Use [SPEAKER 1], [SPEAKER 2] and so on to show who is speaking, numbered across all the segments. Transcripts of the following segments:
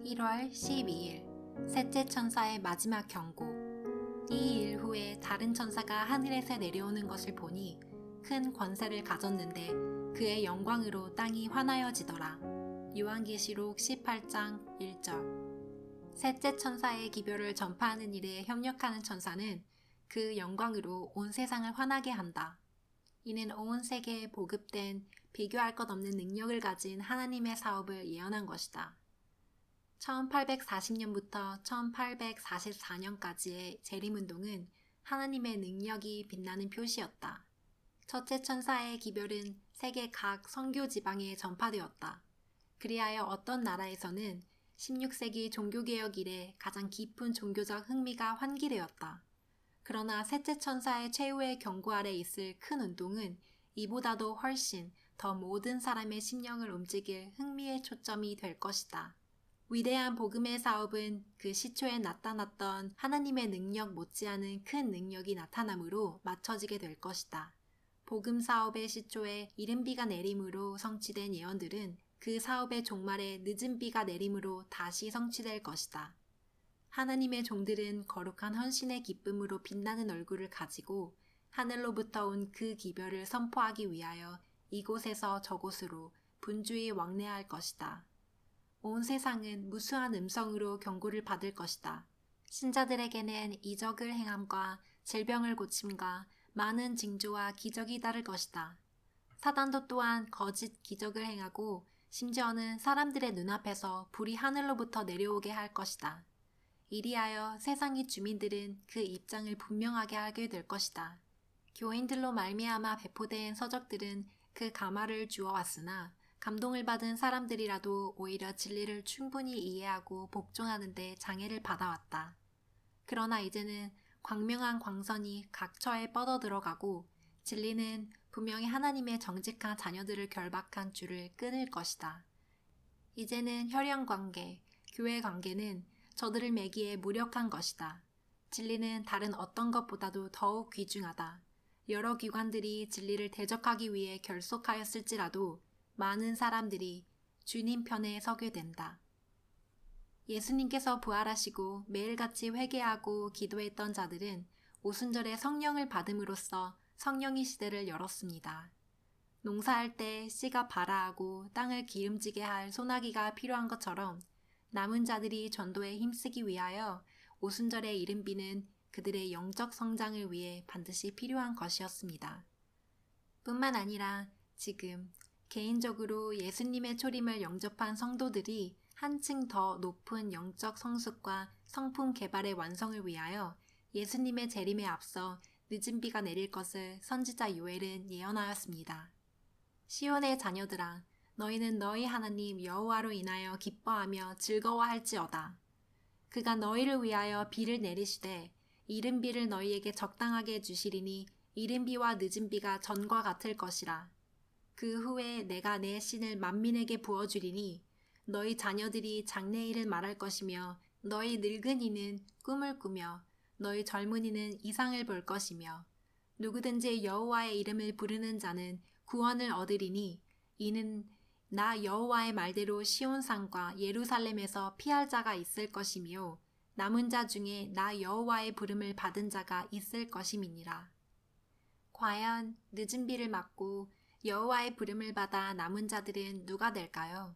[SPEAKER 1] 1월 12일 셋째 천사의 마지막 경고. 이 일 후에 다른 천사가 하늘에서 내려오는 것을 보니 큰 권세를 가졌는데 그의 영광으로 땅이 환하여지더라. 요한계시록 18장 1절. 셋째 천사의 기별을 전파하는 일에 협력하는 천사는 그 영광으로 온 세상을 환하게 한다. 이는 온 세계에 보급된 비교할 것 없는 능력을 가진 하나님의 사업을 예언한 것이다. 1840년부터 1844년까지의 재림운동은 하나님의 능력이 빛나는 표시였다. 첫째 천사의 기별은 세계 각 선교 지방에 전파되었다. 그리하여 어떤 나라에서는 16세기 종교개혁 이래 가장 깊은 종교적 흥미가 환기되었다. 그러나 셋째 천사의 최후의 경고 아래 있을 큰 운동은 이보다도 훨씬 더 모든 사람의 심령을 움직일 흥미의 초점이 될 것이다. 위대한 복음의 사업은 그 시초에 나타났던 하나님의 능력 못지않은 큰 능력이 나타남으로 맞춰지게 될 것이다. 복음 사업의 시초에 이른 비가 내림으로 성취된 예언들은 그 사업의 종말에 늦은 비가 내림으로 다시 성취될 것이다. 하나님의 종들은 거룩한 헌신의 기쁨으로 빛나는 얼굴을 가지고 하늘로부터 온 그 기별을 선포하기 위하여 이곳에서 저곳으로 분주히 왕래할 것이다. 온 세상은 무수한 음성으로 경고를 받을 것이다. 신자들에게는 이적을 행함과 질병을 고침과 많은 징조와 기적이 따를 것이다. 사단도 또한 거짓 기적을 행하고 심지어는 사람들의 눈앞에서 불이 하늘로부터 내려오게 할 것이다. 이리하여 세상의 주민들은 그 입장을 분명하게 하게 될 것이다. 교인들로 말미암아 배포된 서적들은 그 가마를 주어왔으나 감동을 받은 사람들이라도 오히려 진리를 충분히 이해하고 복종하는 데 장애를 받아왔다. 그러나 이제는 광명한 광선이 각처에 뻗어 들어가고 진리는 분명히 하나님의 정직한 자녀들을 결박한 줄을 끊을 것이다. 이제는 혈연 관계, 교회 관계는 저들을 매기에 무력한 것이다. 진리는 다른 어떤 것보다도 더욱 귀중하다. 여러 기관들이 진리를 대적하기 위해 결속하였을지라도 많은 사람들이 주님 편에 서게 된다. 예수님께서 부활하시고 매일같이 회개하고 기도했던 자들은 오순절에 성령을 받음으로써 성령의 시대를 열었습니다. 농사할 때 씨가 발아하고 땅을 기름지게 할 소나기가 필요한 것처럼 남은 자들이 전도에 힘쓰기 위하여 오순절의 이른 비는 그들의 영적 성장을 위해 반드시 필요한 것이었습니다. 뿐만 아니라 지금 개인적으로 예수님의 초림을 영접한 성도들이 한층 더 높은 영적 성숙과 성품 개발의 완성을 위하여 예수님의 재림에 앞서 늦은 비가 내릴 것을 선지자 요엘은 예언하였습니다. 시온의 자녀들아, 너희는 너희 하나님 여호와로 인하여 기뻐하며 즐거워할지어다. 그가 너희를 위하여 비를 내리시되 이른 비를 너희에게 적당하게 주시리니 이른 비와 늦은 비가 전과 같을 것이라. 그 후에 내가 내 신을 만민에게 부어주리니 너희 자녀들이 장래일을 말할 것이며 너희 늙은이는 꿈을 꾸며 너희 젊은이는 이상을 볼 것이며 누구든지 여호와의 이름을 부르는 자는 구원을 얻으리니 이는 나 여호와의 말대로 시온산과 예루살렘에서 피할 자가 있을 것이며 남은 자 중에 나 여호와의 부름을 받은 자가 있을 것임이니라. 과연 늦은 비를 맞고 여호와의 부름을 받아 남은 자들은 누가 될까요?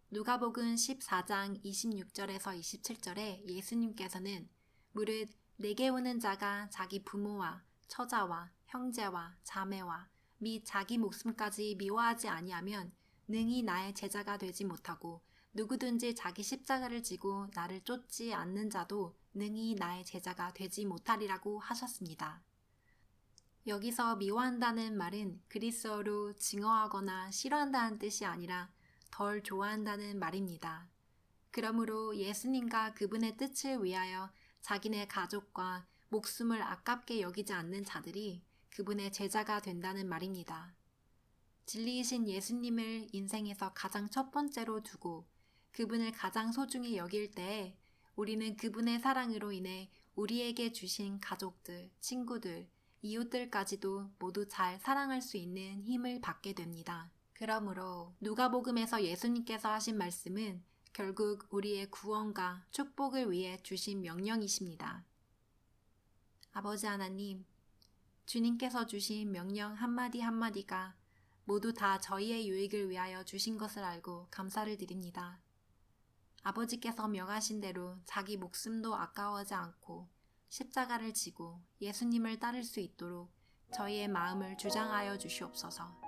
[SPEAKER 1] 누가복음 14장 26절에서 27절에 예수님께서는 무릇 내게 오는 자가 자기 부모와 처자와 형제와 자매와 및 자기 목숨까지 미워하지 아니하면 능히 나의 제자가 되지 못하고 누구든지 자기 십자가를 지고 나를 쫓지 않는 자도 능히 나의 제자가 되지 못하리라고 하셨습니다. 여기서 미워한다는 말은 그리스어로 증오하거나 싫어한다는 뜻이 아니라 덜 좋아한다는 말입니다. 그러므로 예수님과 그분의 뜻을 위하여 자기네 가족과 목숨을 아깝게 여기지 않는 자들이 그분의 제자가 된다는 말입니다. 진리이신 예수님을 인생에서 가장 첫 번째로 두고 그분을 가장 소중히 여길 때에 우리는 그분의 사랑으로 인해 우리에게 주신 가족들, 친구들, 이웃들까지도 모두 잘 사랑할 수 있는 힘을 받게 됩니다. 그러므로 누가복음에서 예수님께서 하신 말씀은 결국 우리의 구원과 축복을 위해 주신 명령이십니다. 아버지 하나님, 주님께서 주신 명령 한마디 한마디가 모두 다 저희의 유익을 위하여 주신 것을 알고 감사를 드립니다. 아버지께서 명하신 대로 자기 목숨도 아까워하지 않고 십자가를 지고 예수님을 따를 수 있도록 저희의 마음을 주장하여 주시옵소서.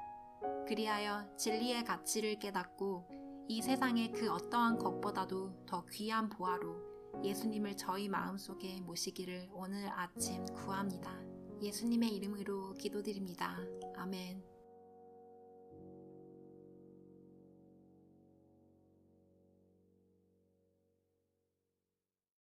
[SPEAKER 1] 그리하여 진리의 가치를 깨닫고 이 세상의 그 어떠한 것보다도 더 귀한 보화로 예수님을 저희 마음속에 모시기를 오늘 아침 구합니다. 예수님의 이름으로 기도드립니다. 아멘.